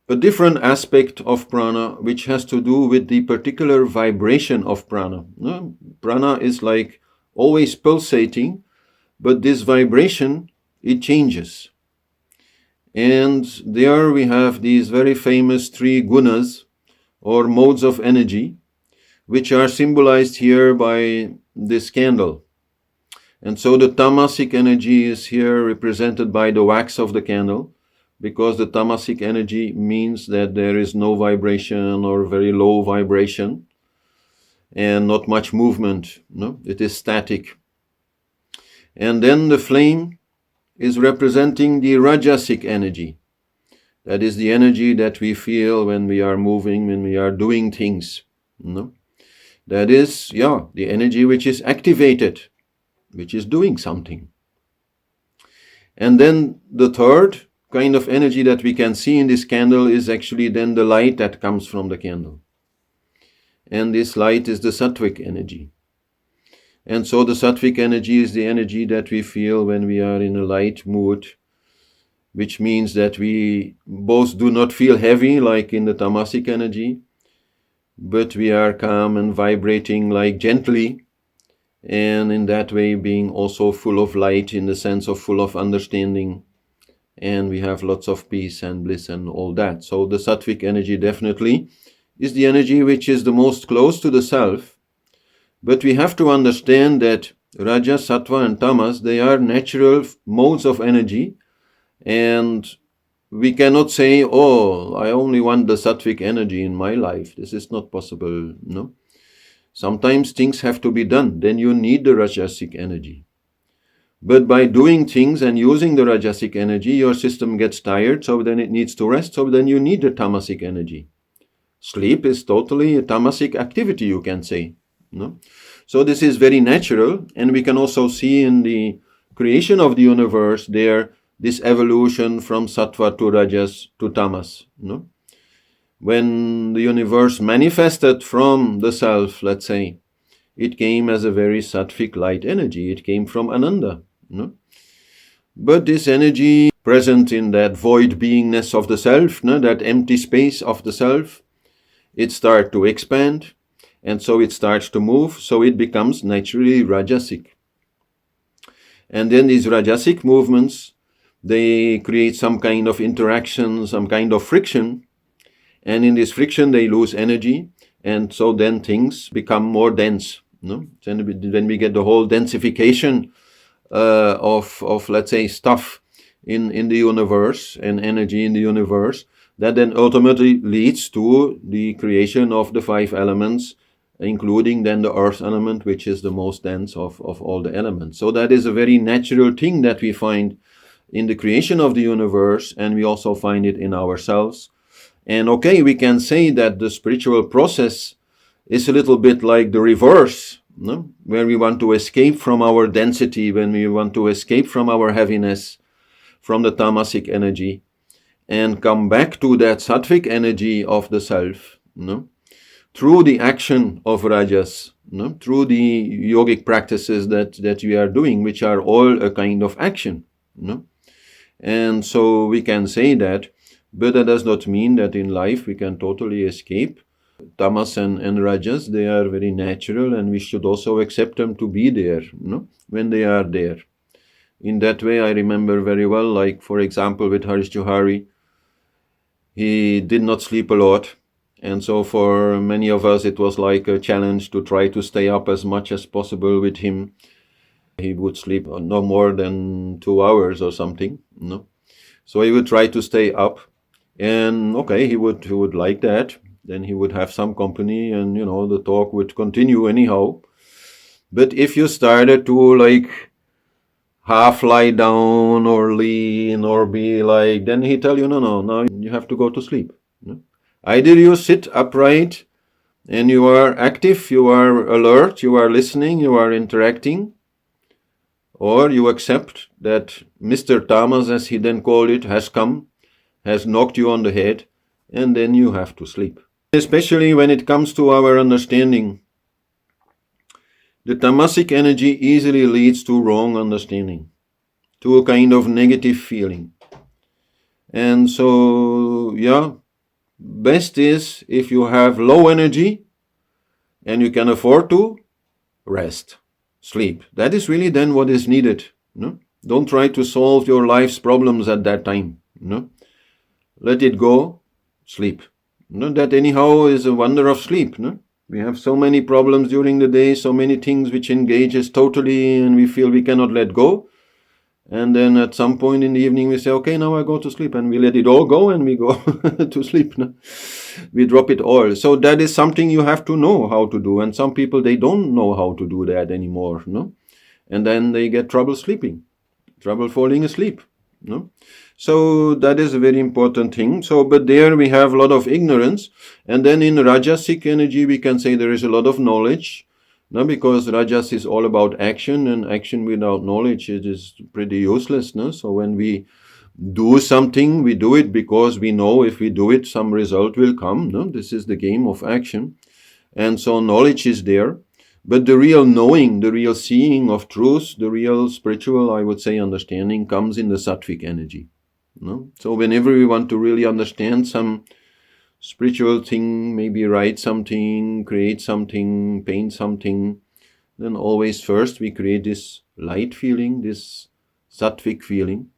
a different aspect of prana, which has to do with the particular vibration of prana. Prana is like always pulsating, but this vibration, it changes. And there we have these very famous 3 gunas, or modes of energy, which are symbolized here by this candle. And so the tamasic energy is here represented by the wax of the candle, because the tamasic energy means that there is no vibration or very low vibration and not much movement. No, it is static. And then the flame is representing the Rajasic energy. That is the energy that we feel when we are moving, when we are doing things. No? That is, the energy which is activated, which is doing something. And then the third kind of energy that we can see in this candle is actually then the light that comes from the candle. And this light is the Sattvic energy. And so the Sattvic energy is the energy that we feel when we are in a light mood, which means that we both do not feel heavy like in the Tamasic energy, but we are calm and vibrating like gently, and in that way being also full of light in the sense of full of understanding, and we have lots of peace and bliss and all that. So the Sattvic energy definitely is the energy which is the most close to the self, but we have to understand that Raja, Sattva and Tamas, they are natural modes of energy, and we cannot say, I only want the Sattvic energy in my life. This is not possible, no? Sometimes things have to be done, then you need the Rajasic energy. But by doing things and using the Rajasic energy, your system gets tired, so then it needs to rest, so then you need the Tamasic energy. Sleep is totally a Tamasic activity, you can say. No? So this is very natural, and we can also see in the creation of the universe there, this evolution from Sattva to Rajas to Tamas. No? When the universe manifested from the self, let's say, it came as a very Sattvic light energy. It came from Ananda. No? But this energy present in that void beingness of the self, no? That empty space of the self, it starts to expand, and so it starts to move, so it becomes naturally Rajasic. And then these Rajasic movements, they create some kind of interaction, some kind of friction, and in this friction they lose energy, and so then things become more dense. No? Then we get the whole densification of let's say, stuff in the universe and energy in the universe, that then ultimately leads to the creation of the 5 elements, including then the earth element, which is the most dense of all the elements. So that is a very natural thing that we find in the creation of the universe, and we also find it in ourselves. And we can say that the spiritual process is a little bit like the reverse, no? Where we want to escape from our density, when we want to escape from our heaviness, from the tamasic energy, and come back to that sattvic energy of the self, no? Through the action of rajas, no? Through the yogic practices that we are doing, which are all a kind of action, no? And so we can say that, but that does not mean that in life we can totally escape. Tamas and rajas, they are very natural, and we should also accept them to be there, no? When they are there. In that way, I remember very well, like for example with Harish Johari, he did not sleep a lot, and so for many of us it was like a challenge to try to stay up as much as possible with him. He would sleep no more than 2 hours or something, no? So he would try to stay up, and he would like that. Then he would have some company, and the talk would continue anyhow. But if you started to like half lie down or lean or be like, then he tell you, no, you have to go to sleep. No? Either you sit upright and you are active, you are alert, you are listening, you are interacting, or you accept that Mr. Tamas, as he then called it, has come, has knocked you on the head, and then you have to sleep. Especially when it comes to our understanding, the tamasic energy easily leads to wrong understanding, to a kind of negative feeling. And so, best is if you have low energy and you can afford to, rest, sleep. That is really then what is needed. No? Don't try to solve your life's problems at that time. No? Let it go, sleep. No? That anyhow is a wonder of sleep. No? We have so many problems during the day, so many things which engage us totally, and we feel we cannot let go. And then at some point in the evening we say, okay, now I go to sleep, and we let it all go and we go to sleep. No? We drop it all. So that is something you have to know how to do. And some people, they don't know how to do that anymore. No? And then they get trouble sleeping, trouble falling asleep. No? So that is a very important thing. So, but there we have a lot of ignorance. And then in Rajasic energy, we can say there is a lot of knowledge. No, because Rajas is all about action, and action without knowledge, it is pretty useless. No? So when we do something, we do it because we know if we do it, some result will come. No? This is the game of action. And so knowledge is there. But the real knowing, the real seeing of truth, the real spiritual, I would say, understanding comes in the Sattvic energy. No? So whenever we want to really understand some spiritual thing, maybe write something, create something, paint something, then always first we create this light feeling, this Sattvic feeling.